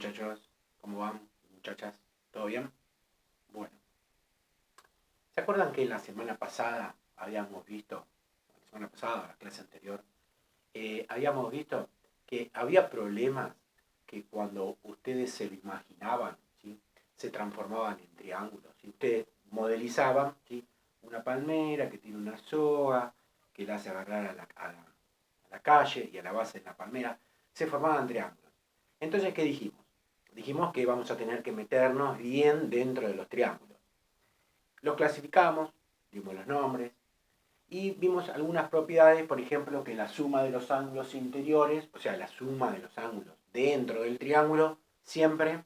muchachos? ¿Cómo van, muchachas? ¿Todo bien? Bueno, ¿se acuerdan que la semana pasada habíamos visto, la semana pasada, la clase anterior, habíamos visto que había problemas que cuando ustedes se lo imaginaban, ¿sí? Se transformaban en triángulos? ¿Sí? Ustedes modelizaban, ¿sí? Una palmera que tiene una soga, que la hace agarrar a la calle y a la base de la palmera, se formaban triángulos. Entonces, ¿qué dijimos? Dijimos que vamos a tener que meternos bien dentro de los triángulos. Los clasificamos, dimos los nombres y vimos algunas propiedades, por ejemplo, que la suma de los ángulos interiores, o sea, la suma de los ángulos dentro del triángulo, siempre,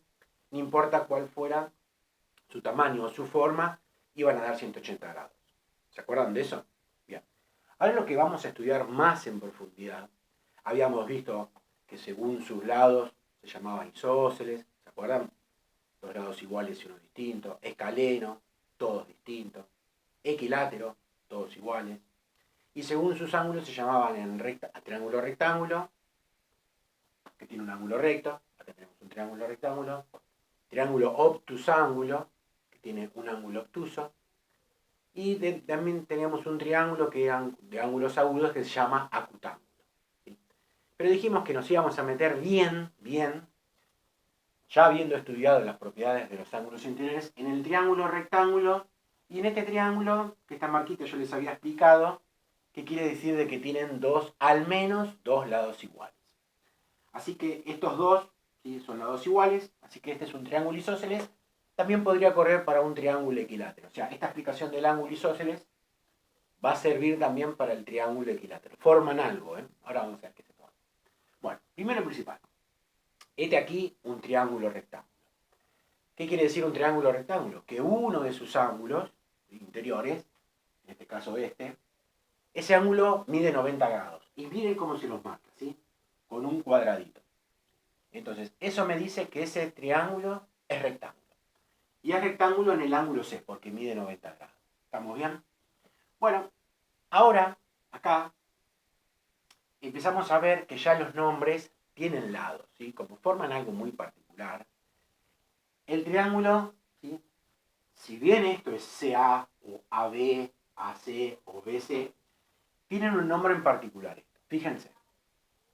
no importa cuál fuera su tamaño o su forma, iban a dar 180 grados. ¿Se acuerdan de eso? Bien. Ahora lo que vamos a estudiar más en profundidad, habíamos visto que según sus lados se llamaban isósceles, ¿se acuerdan? Dos lados iguales y uno distinto. Escaleno, todos distintos. Equilátero, todos iguales. Y según sus ángulos se llamaban triángulo rectángulo, que tiene un ángulo recto. Acá tenemos un triángulo rectángulo. Triángulo obtusángulo, que tiene un ángulo obtuso. Y también teníamos un triángulo que era de ángulos agudos que se llama acutángulo. ¿Sí? Pero dijimos que nos íbamos a meter bien, ya habiendo estudiado las propiedades de los ángulos interiores, en el triángulo rectángulo, y en este triángulo, que esta marquita yo les había explicado, que quiere decir de que tienen al menos dos lados iguales. Así que estos dos, ¿sí? Son lados iguales, así que este es un triángulo isósceles. También podría correr para un triángulo equilátero. O sea, esta explicación del ángulo isósceles va a servir también para el triángulo equilátero. Forman algo, ¿eh? Ahora vamos a ver qué se forma. Bueno, primero y principal. Este aquí, un triángulo rectángulo. ¿Qué quiere decir un triángulo rectángulo? Que uno de sus ángulos interiores, en este caso ese ángulo mide 90 grados. Y miren cómo se los marca, ¿sí? Con un cuadradito. Entonces, eso me dice que ese triángulo es rectángulo. Y es rectángulo en el ángulo C, porque mide 90 grados. ¿Estamos bien? Bueno, ahora, acá, empezamos a ver que ya los nombres tienen lados, ¿sí? Como forman algo muy particular. El triángulo, ¿sí? Si bien esto es CA o AB, AC o BC, tienen un nombre en particular. Fíjense,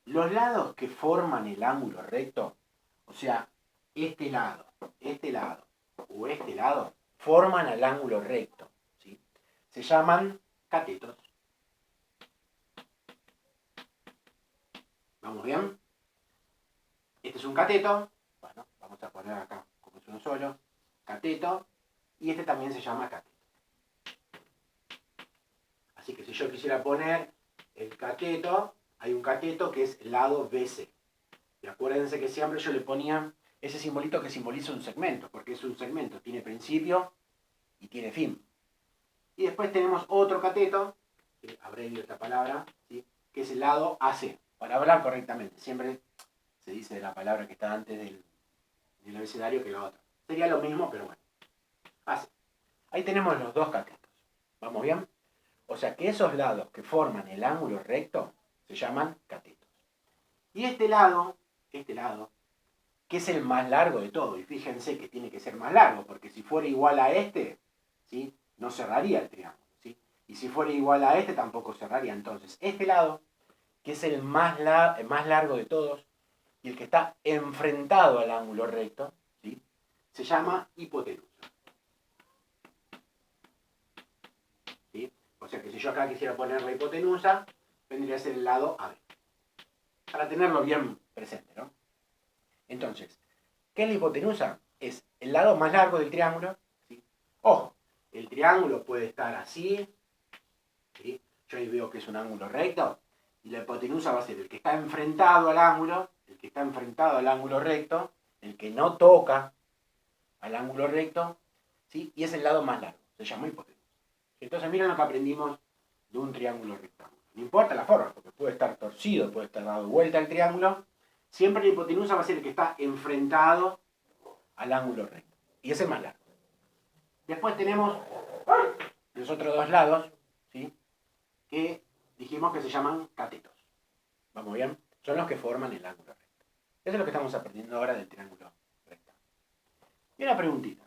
los lados que forman el ángulo recto, o sea, este lado o este lado, forman el ángulo recto, ¿sí? Se llaman catetos. ¿Vamos bien? Este es un cateto, bueno, vamos a poner acá como es uno solo, cateto, y este también se llama cateto. Así que si yo quisiera poner el cateto, hay un cateto que es el lado BC. Y acuérdense que siempre yo le ponía ese simbolito que simboliza un segmento, porque es un segmento, tiene principio y tiene fin. Y después tenemos otro cateto, que abrevio esta palabra, ¿sí? Que es el lado AC. Para hablar correctamente, siempre se dice de la palabra que está antes del abecedario que la otra. Sería lo mismo, pero bueno. AC. Ahí tenemos los dos catetos. ¿Vamos bien? O sea que esos lados que forman el ángulo recto se llaman catetos. Y este lado, que es el más largo de todo, y fíjense que tiene que ser más largo, porque si fuera igual a este, ¿sí? No cerraría el triángulo, ¿sí? Y si fuera igual a este, tampoco cerraría. Entonces, este lado, que es el más largo de todos, y el que está enfrentado al ángulo recto, ¿sí? Se llama hipotenusa. ¿Sí? O sea que si yo acá quisiera poner la hipotenusa, vendría a ser el lado AB. Para tenerlo bien presente, ¿no? Entonces, ¿qué es la hipotenusa? Es el lado más largo del triángulo, ¿sí? Ojo, el triángulo puede estar así, ¿sí? Yo ahí veo que es un ángulo recto, y la hipotenusa va a ser el que está enfrentado al ángulo, recto, el que no toca al ángulo recto, ¿sí? Y es el lado más largo, se llama hipotenusa. Entonces miren lo que aprendimos de un triángulo rectángulo. No importa la forma, porque puede estar torcido, puede estar dado vuelta el triángulo, siempre la hipotenusa va a ser el que está enfrentado al ángulo recto. Y es el más largo. Después tenemos los otros dos lados, ¿sí? Que dijimos que se llaman catetos. ¿Vamos bien? Son los que forman el ángulo recto. Eso es lo que estamos aprendiendo ahora del triángulo rectángulo. Y una preguntita.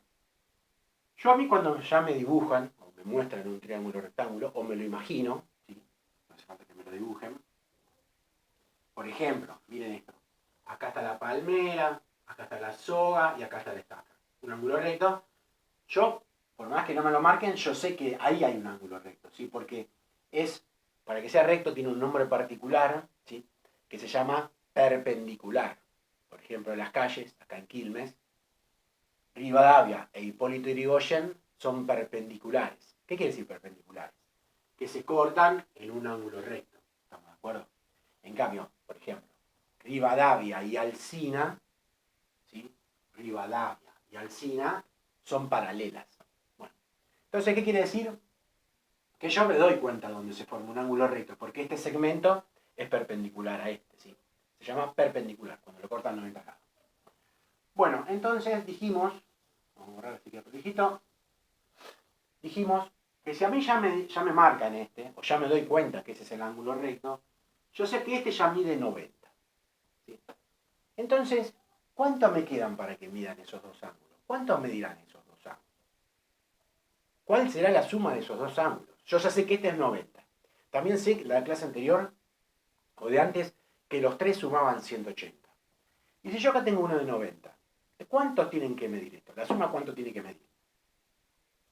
Yo a mí cuando ya me dibujan, o me muestran un triángulo rectángulo, o me lo imagino, ¿sí? No hace falta que me lo dibujen. Por ejemplo, miren esto. Acá está la palmera, acá está la soga y acá está la estaca. Un ángulo recto. Yo, por más que no me lo marquen, yo sé que ahí hay un ángulo recto, ¿sí? Porque para que sea recto tiene un nombre particular, ¿sí? Que se llama perpendicular. Por ejemplo, en las calles, acá en Quilmes, Rivadavia e Hipólito Yrigoyen son perpendiculares. ¿Qué quiere decir perpendiculares? Que se cortan en un ángulo recto. ¿Estamos de acuerdo? En cambio, por ejemplo, Rivadavia y Alsina, ¿sí? Rivadavia y Alsina son paralelas. Bueno, entonces, ¿qué quiere decir? Que yo me doy cuenta donde se forma un ángulo recto, porque este segmento es perpendicular a este, ¿sí? Se llama perpendicular, cuando lo cortan 90 grados. Bueno, entonces dijimos, vamos a borrar este que prolijito, dijimos que si a mí ya me marcan este, o ya me doy cuenta que ese es el ángulo recto, yo sé que este ya mide 90. ¿Sí? Entonces, ¿cuánto me quedan para que midan esos dos ángulos? ¿Cuántos medirán esos dos ángulos? ¿Cuál será la suma de esos dos ángulos? Yo ya sé que este es 90. También sé, la clase anterior, o de antes, que los tres sumaban 180. Y si yo acá tengo uno de 90, ¿cuántos tienen que medir esto? La suma, ¿cuánto tiene que medir?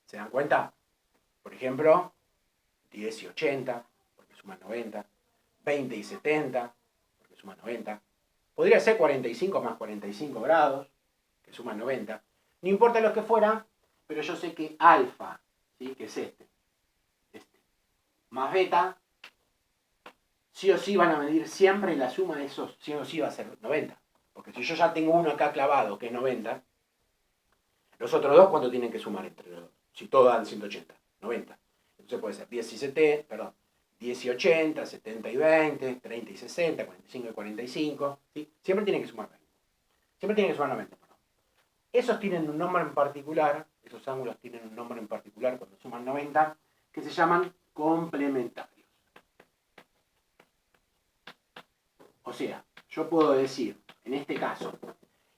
¿Se dan cuenta? Por ejemplo, 10 y 80, porque suman 90. 20 y 70, porque suman 90. Podría ser 45 más 45 grados, que suman 90. No importa lo que fuera, pero yo sé que alfa, ¿sí? Que es este, más beta, sí o sí van a medir siempre, la suma de esos sí o sí va a ser 90. Porque si yo ya tengo uno acá clavado, que es 90, los otros dos, ¿cuánto tienen que sumar entre los dos? Si todos dan 180, 90. Entonces puede ser 10 y 70, perdón, 10 y 80, 70 y 20, 30 y 60, 45 y 45. ¿Sí? Siempre tienen que sumar 20. Siempre tienen que sumar 90, perdón. Esos tienen un nombre en particular, esos ángulos tienen un nombre en particular cuando suman 90, que se llaman complementarios. O sea, yo puedo decir, en este caso,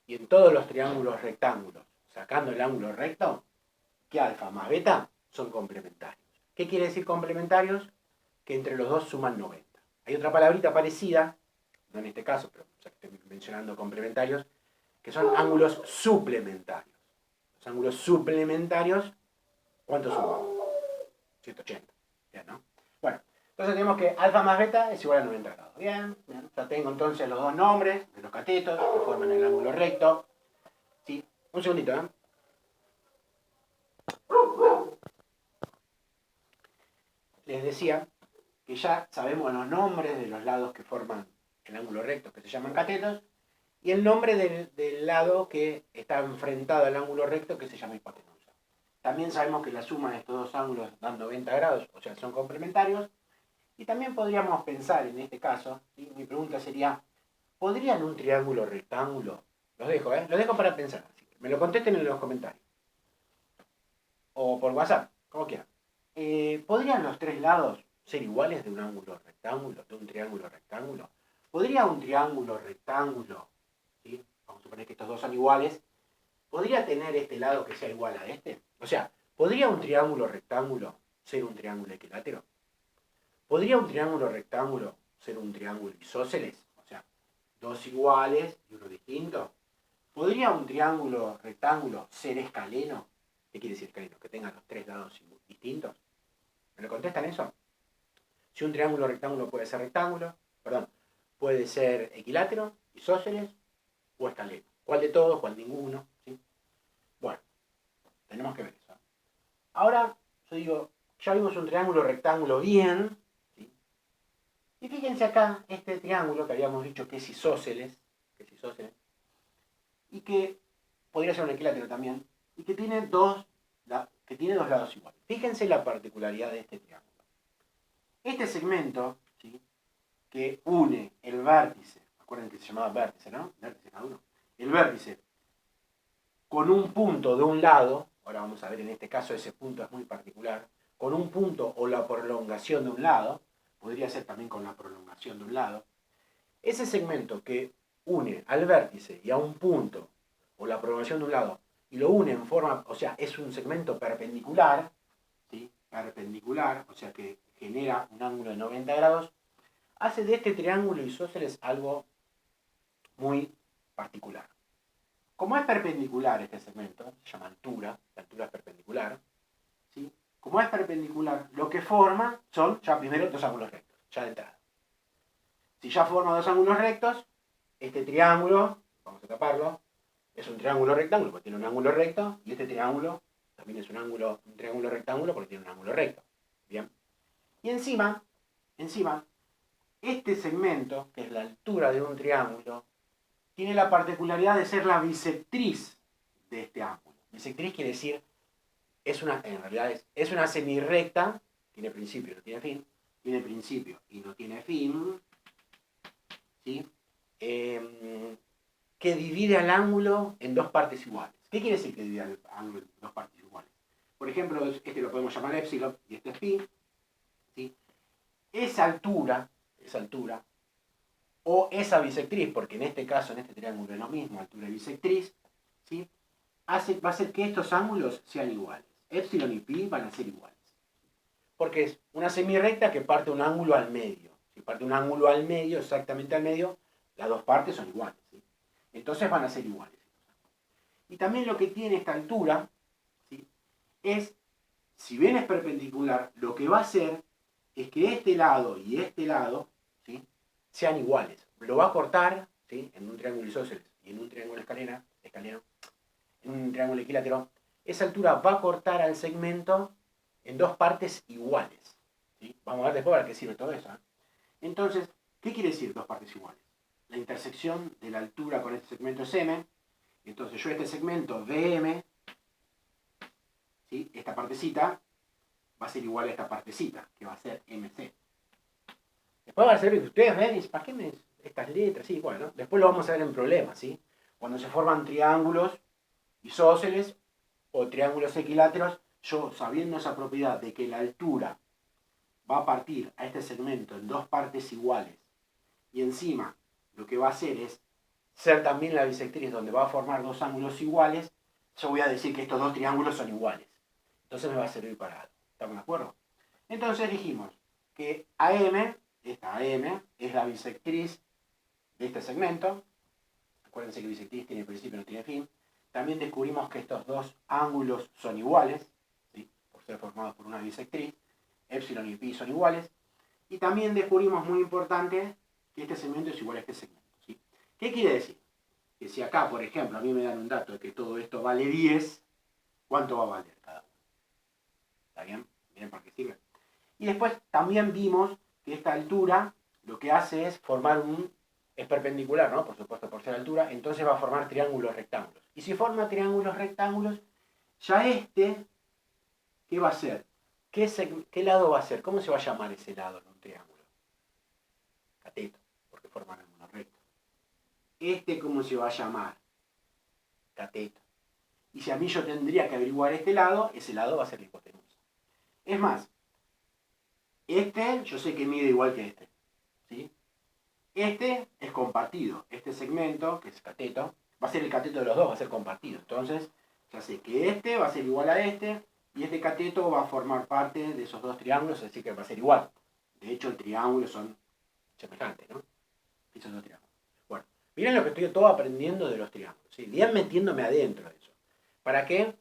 y en todos los triángulos rectángulos, sacando el ángulo recto, que alfa más beta son complementarios. ¿Qué quiere decir complementarios? Que entre los dos suman 90. Hay otra palabrita parecida, no en este caso, pero ya que estoy mencionando complementarios, que son ángulos suplementarios. Los ángulos suplementarios, ¿cuánto suman? 180. Bien, ¿no? Bueno, entonces tenemos que alfa más beta es igual a 90 grados. Bien, bien. Ya tengo entonces los dos nombres de los catetos que forman el ángulo recto. ¿Sí? Un segundito, ¿eh? Les decía que ya sabemos los nombres de los lados que forman el ángulo recto, que se llaman catetos, y el nombre del lado que está enfrentado al ángulo recto, que se llama hipotenusa. También sabemos que la suma de estos dos ángulos dan 90 grados, o sea, son complementarios. Y también podríamos pensar en este caso, ¿sí? Mi pregunta sería, ¿podrían un triángulo rectángulo? Los dejo, ¿eh? Los dejo para pensar. Así que me lo contesten en los comentarios. O por WhatsApp, como quieran. ¿Podrían los tres lados ser iguales de un ángulo rectángulo, de un triángulo rectángulo? ¿Podría un triángulo rectángulo, ¿sí? Vamos a suponer que estos dos son iguales, ¿podría tener este lado que sea igual a este? O sea, ¿podría un triángulo rectángulo ser un triángulo equilátero? ¿Podría un triángulo rectángulo ser un triángulo isósceles? O sea, dos iguales y uno distinto. ¿Podría un triángulo rectángulo ser escaleno? ¿Qué quiere decir escaleno? Que tenga los tres lados distintos. ¿Me lo contestan eso? Si un triángulo rectángulo puede ser rectángulo, perdón, puede ser equilátero, isósceles o escaleno. ¿Cuál de todos? ¿Cuál ninguno? ¿Sí? Bueno, tenemos que ver eso. Ahora, yo digo, ya vimos un triángulo rectángulo bien, ¿sí? Y fíjense acá, este triángulo que habíamos dicho que es isósceles, y que podría ser un equilátero también, y que tiene dos lados iguales. Fíjense la particularidad de este triángulo. Este segmento, ¿sí? Que une el vértice, acuérdense que se llamaba vértice, ¿no? Vértice cada uno. El vértice con un punto de un lado, ahora vamos a ver en este caso ese punto es muy particular, con un punto o la prolongación de un lado, podría ser también con la prolongación de un lado, ese segmento que une al vértice y a un punto, o la prolongación de un lado, y lo une en forma, o sea, es un segmento perpendicular, ¿sí? Perpendicular, o sea que genera un ángulo de 90 grados, hace de este triángulo isósceles algo muy particular. Como es perpendicular este segmento, se llama altura, la altura es perpendicular, ¿sí? Como es perpendicular, lo que forma son ya primero dos ángulos rectos, ya de entrada. Si ya forma dos ángulos rectos, este triángulo, vamos a taparlo, es un triángulo rectángulo porque tiene un ángulo recto, y este triángulo también es un triángulo rectángulo porque tiene un ángulo recto. Bien. Y encima, este segmento, que es la altura de un triángulo, tiene la particularidad de ser la bisectriz de este ángulo. Bisectriz quiere decir, en realidad es una semirrecta, tiene principio y no tiene fin, tiene principio y no tiene fin, ¿sí? Que divide al ángulo en dos partes iguales. ¿Qué quiere decir que divide al ángulo en dos partes iguales? Por ejemplo, este lo podemos llamar epsilon y este es pi, ¿sí? Esa altura, o esa bisectriz, porque en este caso, en este triángulo es lo mismo, altura y bisectriz, ¿sí? Va a hacer que estos ángulos sean iguales. Epsilon y pi van a ser iguales. Porque es una semirrecta que parte un ángulo al medio. Si parte un ángulo al medio, exactamente al medio, las dos partes son iguales, ¿sí? Entonces van a ser iguales. Y también lo que tiene esta altura, ¿sí? Es, si bien es perpendicular, lo que va a hacer es que este lado y este lado, ¿sí? Sean iguales. Lo va a cortar, ¿sí? En un triángulo isósceles y en un triángulo escaleno, en un triángulo equilátero, esa altura va a cortar al segmento en dos partes iguales, ¿sí? Vamos a ver después para qué sirve todo eso, ¿eh? Entonces, ¿qué quiere decir dos partes iguales? La intersección de la altura con este segmento es m. Entonces yo este segmento DM, ¿sí? Esta partecita va a ser igual a esta partecita, que va a ser MC. Después va a ser que ustedes ven y dicen, ¿para qué me estas letras? Sí, bueno, después lo vamos a ver en problemas, ¿sí? Cuando se forman triángulos isósceles o triángulos equiláteros, yo sabiendo esa propiedad de que la altura va a partir a este segmento en dos partes iguales y encima lo que va a hacer es ser también la bisectriz donde va a formar dos ángulos iguales, yo voy a decir que estos dos triángulos son iguales. Entonces me va a servir para algo. ¿Estamos de acuerdo? Entonces dijimos que AM, esta AM, es la bisectriz de este segmento. Acuérdense que bisectriz tiene principio y no tiene fin. También descubrimos que estos dos ángulos son iguales, ¿sí? Por ser formados por una bisectriz. Epsilon y pi son iguales. Y también descubrimos, muy importante, que este segmento es igual a este segmento, ¿sí? ¿Qué quiere decir? Que si acá, por ejemplo, a mí me dan un dato de que todo esto vale 10, ¿cuánto va a valer cada uno? ¿Está bien? ¿Miren para qué sirve? Y después también vimos que esta altura lo que hace es formar es perpendicular, ¿no? Por supuesto, por ser altura, entonces va a formar triángulos rectángulos. Y si forma triángulos rectángulos, ya ¿qué va a ser? ¿Qué lado va a ser? ¿Cómo se va a llamar ese lado en un triángulo? Cateto, porque forman ángulos rectos. ¿Cómo se va a llamar? Cateto. Y si a mí yo tendría que averiguar este lado, ese lado va a ser la hipotenusa. Es más, yo sé que mide igual que este, ¿sí? Este es compartido. Este segmento, que es cateto, va a ser el cateto de los dos, va a ser compartido. Entonces, ya sé que este va a ser igual a este, y este cateto va a formar parte de esos dos triángulos, así que va a ser igual. De hecho, el triángulo son semejantes, ¿no? Esos dos triángulos. Bueno, miren lo que estoy todo aprendiendo de los triángulos, ¿sí? Bien metiéndome adentro de eso. ¿Para qué?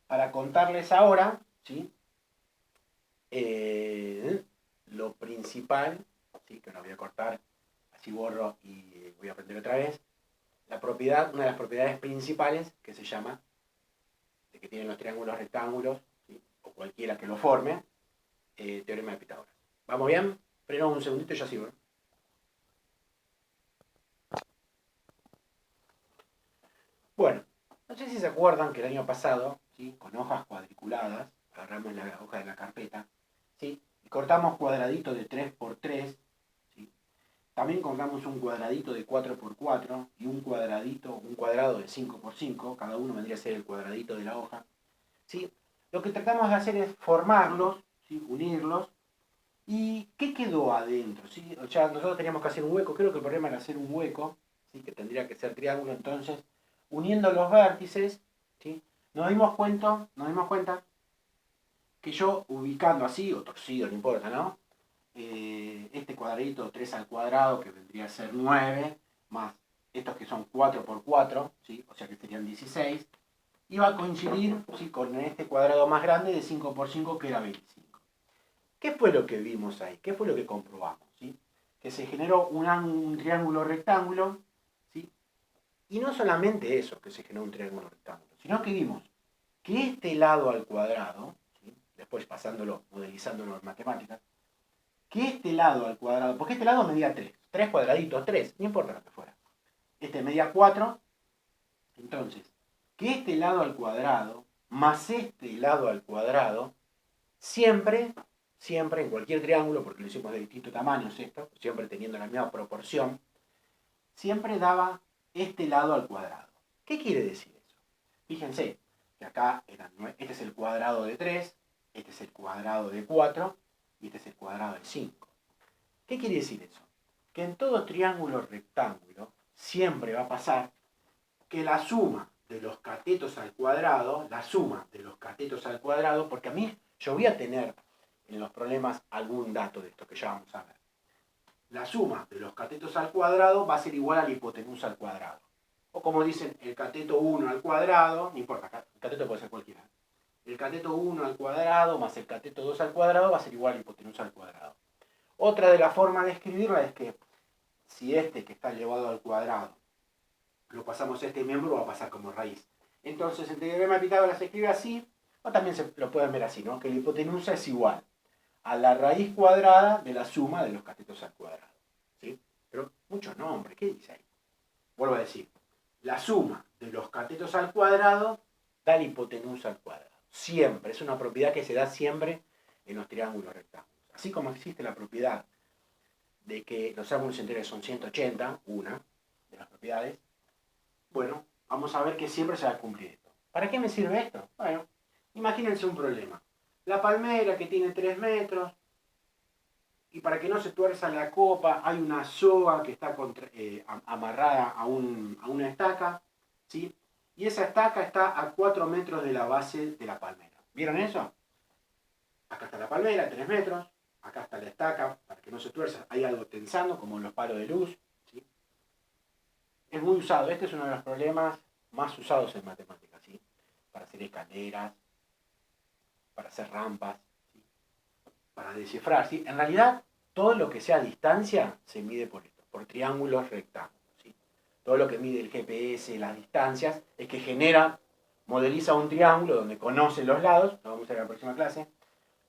Para contarles ahora, ¿sí? Lo principal, ¿sí? Que lo voy a cortar, así borro y voy a aprender otra vez. Una de las propiedades principales que se llama, de que tienen los triángulos rectángulos, ¿sí? O cualquiera que lo forme, teorema de Pitágoras. ¿Vamos bien? Freno un segundito y ya sigo, ¿eh? Bueno, no sé si se acuerdan que el año pasado, ¿sí? Con hojas cuadriculadas, agarramos la hoja de la carpeta, ¿sí? Y cortamos cuadraditos de 3x3, ¿sí? También cortamos un cuadradito de 4x4 y un cuadrado de 5x5, cada uno vendría a ser el cuadradito de la hoja, ¿sí? Lo que tratamos de hacer es formarlos, ¿sí? Unirlos. ¿Y qué quedó adentro? ¿Sí? O sea, nosotros teníamos que hacer un hueco, creo que el problema era hacer un hueco, ¿sí? Que tendría que ser triángulo. Entonces, uniendo los vértices, ¿sí? Nos dimos cuenta que yo ubicando así, o torcido, no importa, ¿no? Este cuadradito 3 al cuadrado, que vendría a ser 9, más estos que son 4 por 4, ¿sí? O sea que serían 16, iba a coincidir, ¿sí? Con este cuadrado más grande de 5 por 5, que era 25. ¿Qué fue lo que vimos ahí? ¿Qué fue lo que comprobamos? ¿Sí? Que se generó un triángulo rectángulo, ¿sí? Y no solamente eso, que se generó un triángulo rectángulo, sino que vimos que este lado al cuadrado, ¿sí? Después pasándolo, modelizándolo en matemáticas, que este lado al cuadrado, porque este lado medía 3 cuadraditos, 3, no importa lo que fuera. Este medía 4, entonces, que este lado al cuadrado más este lado al cuadrado, siempre, siempre en cualquier triángulo, porque lo hicimos de distintos tamaños esto, siempre teniendo la misma proporción, siempre daba este lado al cuadrado. ¿Qué quiere decir eso? Fíjense que acá este es el cuadrado de 3, este es el cuadrado de 4 y este es el cuadrado de 5. ¿Qué quiere decir eso? Que en todo triángulo rectángulo siempre va a pasar que la suma de los catetos al cuadrado, porque a mí yo voy a tener en los problemas algún dato de esto que ya vamos a ver. La suma de los catetos al cuadrado va a ser igual a la hipotenusa al cuadrado. O como dicen, el cateto 1 al cuadrado, no importa, el cateto puede ser cualquiera. El cateto 1 al cuadrado más el cateto 2 al cuadrado va a ser igual a la hipotenusa al cuadrado. Otra de las formas de escribirla es que si este que está elevado al cuadrado lo pasamos a este miembro, va a pasar como raíz. Entonces el teorema de Pitágoras se escribe así, o también se lo pueden ver así, ¿no? Que la hipotenusa es igual a la raíz cuadrada de la suma de los catetos al cuadrado. ¿Sí? Pero mucho nombre, ¿qué dice ahí? Vuelvo a decir, la suma de los catetos al cuadrado da la hipotenusa al cuadrado. Siempre, es una propiedad que se da siempre en los triángulos rectángulos. Así como existe la propiedad de que los ángulos enteros son 180, una de las propiedades, bueno, vamos a ver que siempre se va a cumplir esto. ¿Para qué me sirve esto? Bueno, imagínense un problema. La palmera que tiene 3 metros, y para que no se tuerza la copa, hay una soga que está amarrada a una estaca, ¿sí? Y esa estaca está a 4 metros de la base de la palmera. ¿Vieron eso? Acá está la palmera, 3 metros. Acá está la estaca, para que no se tuerza. Hay algo tensando, como en los palos de luz. ¿Sí? Es muy usado. Este es uno de los problemas más usados en matemáticas, ¿sí? Para hacer escaleras, para hacer rampas, ¿sí? Para descifrar, ¿sí? En realidad, todo lo que sea distancia se mide por esto, por triángulos rectángulos, ¿sí? Todo lo que mide el GPS, las distancias, es que modeliza un triángulo donde conoce los lados, lo vamos a ver en la próxima clase,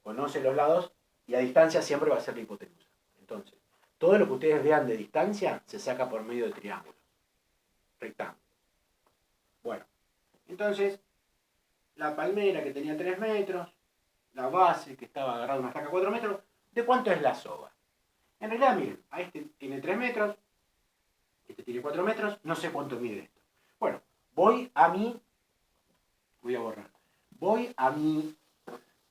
conoce los lados y a distancia siempre va a ser la hipotenusa. Entonces, todo lo que ustedes vean de distancia se saca por medio de triángulos rectángulos. Bueno, entonces, la palmera que tenía 3 metros, la base que estaba agarrada a una estaca 4 metros, ¿de cuánto es la soga? En realidad, miren, a este tiene 3 metros, este tiene 4 metros, no sé cuánto mide esto. Bueno, voy a mi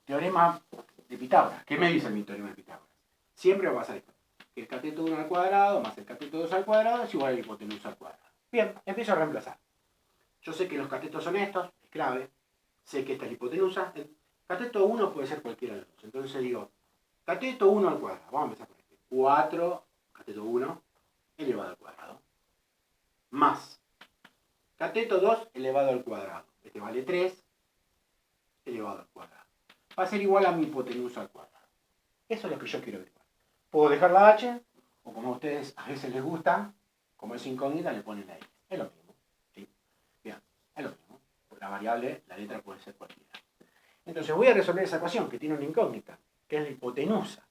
teorema de Pitágoras. ¿Qué me dice mi teorema de Pitágoras? Siempre va a pasar esto. El cateto 1 al cuadrado más el cateto 2 al cuadrado es igual a la hipotenusa al cuadrado. Bien, empiezo a reemplazar. Yo sé que los catetos son estos, es clave. Sé que esta es la hipotenusa. El cateto 1 puede ser cualquiera de los dos. Entonces digo, cateto 1 al cuadrado. Vamos a empezar con este. 4, cateto 1, elevado al cuadrado. Más cateto 2 elevado al cuadrado. Este vale 3 elevado al cuadrado. Va a ser igual a mi hipotenusa al cuadrado. Eso es lo que yo quiero ver. Puedo dejar la h, o como a ustedes a veces les gusta, como es incógnita, le ponen la x. Es lo mismo. ¿Sí? Bien, es lo mismo. La variable, la letra puede ser cualquiera. Entonces voy a resolver esa ecuación que tiene una incógnita, que es la hipotenusa.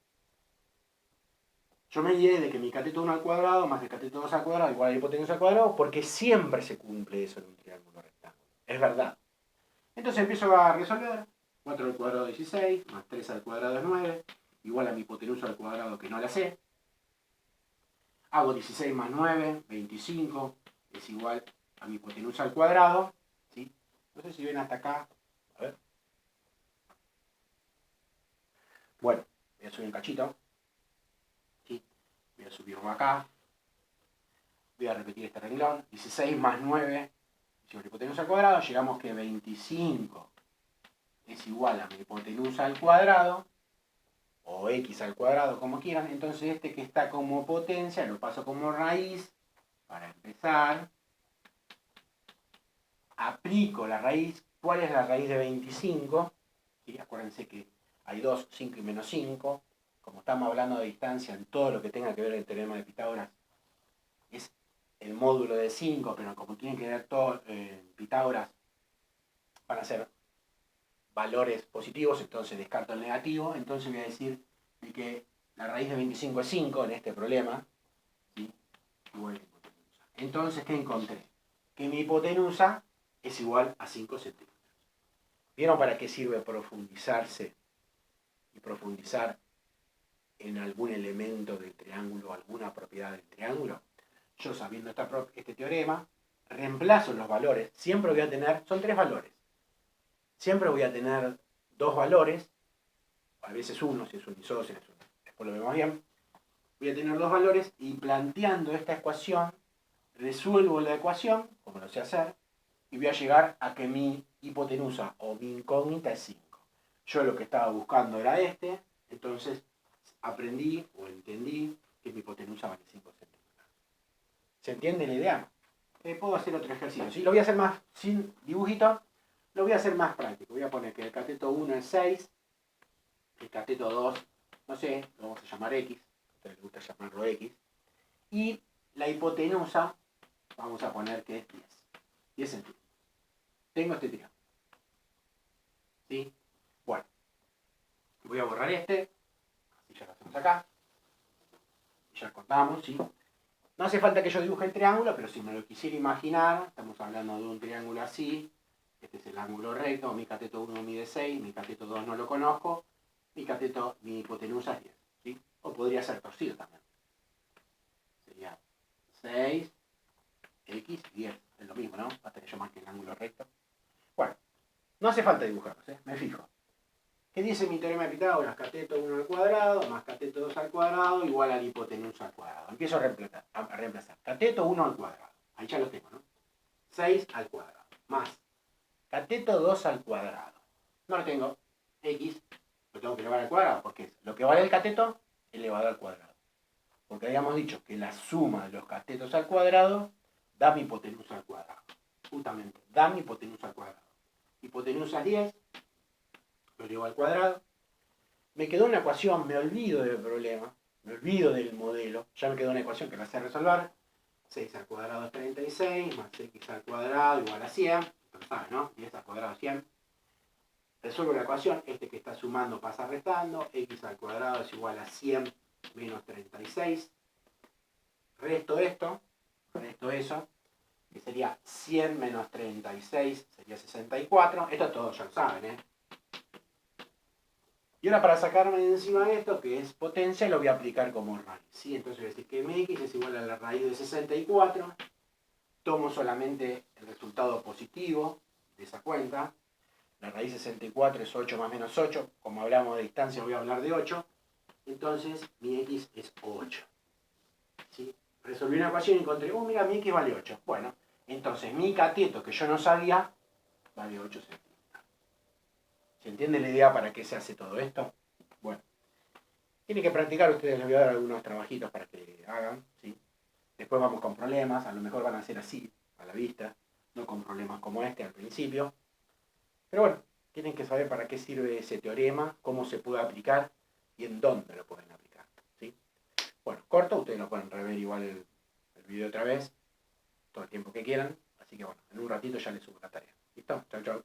Yo me guié de que mi cateto 1 al cuadrado más el cateto 2 al cuadrado igual a la hipotenusa al cuadrado, porque siempre se cumple eso en un triángulo rectángulo. Es verdad. Entonces empiezo a resolver. 4 al cuadrado es 16, más 3 al cuadrado es 9, igual a mi hipotenusa al cuadrado que no la sé. Hago 16 más 9, 25, es igual a mi hipotenusa al cuadrado. ¿Sí? No sé si ven hasta acá. A ver. Bueno, voy a subir un cachito. ¿Sí? Voy a subirlo acá. Voy a repetir este renglón. 16 más 9, la hipotenusa al cuadrado. Llegamos que 25 es igual a mi hipotenusa al cuadrado, o x al cuadrado, como quieran. Entonces este que está como potencia lo paso como raíz. Para empezar, aplico la raíz. ¿Cuál es la raíz de 25? ¿Sí? Acuérdense que hay 2, 5 y menos 5. Como estamos hablando de distancia en todo lo que tenga que ver el teorema de Pitágoras, es el módulo de 5, pero como tiene que ver todo Pitágoras, van a ser valores positivos, entonces descarto el negativo. Entonces voy a decir que la raíz de 25 es 5 en este problema, ¿sí? Igual que hipotenusa. Entonces, ¿qué encontré? Que mi hipotenusa es igual a 5 centímetros. ¿Vieron para qué sirve profundizarse y profundizar en algún elemento del triángulo, alguna propiedad del triángulo? Yo, sabiendo este teorema, reemplazo los valores. Siempre voy a tener, son 3 valores. Siempre voy a tener 2 valores, a veces uno, si es un isósceles, después lo vemos bien. Voy a tener 2 valores y planteando esta ecuación, resuelvo la ecuación, como lo sé hacer, y voy a llegar a que mi hipotenusa o mi incógnita es 5. Yo lo que estaba buscando era este, entonces aprendí o entendí que mi hipotenusa vale 5 centímetros. ¿Se entiende la idea? Puedo hacer otro ejercicio. ¿Sí? Lo voy a hacer más sin dibujito, lo voy a hacer más práctico. Voy a poner que el cateto 1 es 6, el cateto 2, no sé, lo vamos a llamar X, a ustedes les gusta llamarlo X, y la hipotenusa, vamos a poner que es 10 centímetros. Tengo este triángulo. ¿Sí? Bueno, voy a borrar este, así ya lo hacemos acá, y ya cortamos, ¿sí? No hace falta que yo dibuje el triángulo, pero si me lo quisiera imaginar, estamos hablando de un triángulo así, este es el ángulo recto, mi cateto 1 mide 6, mi cateto 2 no lo conozco, mi hipotenusa es 10, ¿sí? O podría ser torcido también. Sería 6, x, 10, es lo mismo, ¿no? Hasta que yo marque el ángulo recto. Bueno, no hace falta dibujarlos, me fijo. ¿Qué dice mi teorema de Pitágoras? Cateto 1 al cuadrado más cateto 2 al cuadrado igual a la hipotenusa al cuadrado. Empiezo a reemplazar. Cateto 1 al cuadrado. Ahí ya lo tengo, ¿no? 6 al cuadrado. Más cateto 2 al cuadrado. No lo tengo. X lo tengo que elevar al cuadrado porque es lo que vale el cateto elevado al cuadrado. Porque habíamos dicho que la suma de los catetos al cuadrado da mi hipotenusa al cuadrado. Justamente, da mi hipotenusa al cuadrado. Hipotenusa es 10. Lo elevo al cuadrado. Me quedó una ecuación, me olvido del problema, me olvido del modelo, ya me quedó una ecuación que la sé resolver. 6 al cuadrado es 36, más x al cuadrado igual a 100, lo sabes, ¿no? 10 al cuadrado es 100. Resuelvo la ecuación, este que está sumando pasa restando, x al cuadrado es igual a 100 menos 36. Resto eso, que sería 100 menos 36, sería 64. Esto todos ya lo saben, ¿eh? Y ahora para sacarme de encima esto, que es potencia, lo voy a aplicar como raíz, ¿sí? Entonces voy a decir que mx es igual a la raíz de 64. Tomo solamente el resultado positivo de esa cuenta. La raíz de 64 es 8 más menos 8. Como hablamos de distancia, voy a hablar de 8. Entonces mi x es 8. ¿Sí? Resolví una ecuación y encontré, mira, mi x vale 8. Bueno, entonces mi cateto, que yo no sabía, vale 8 centímetros. ¿Se entiende la idea para qué se hace todo esto? Bueno, tienen que practicar, ustedes les voy a dar algunos trabajitos para que hagan, ¿sí? Después vamos con problemas, a lo mejor van a ser así, a la vista, no con problemas como este al principio. Pero bueno, tienen que saber para qué sirve ese teorema, cómo se puede aplicar y en dónde lo pueden aplicar, ¿sí? Bueno, corto, ustedes lo pueden rever igual el video otra vez, todo el tiempo que quieran. Así que bueno, en un ratito ya les subo la tarea. ¿Listo? Chau, chau.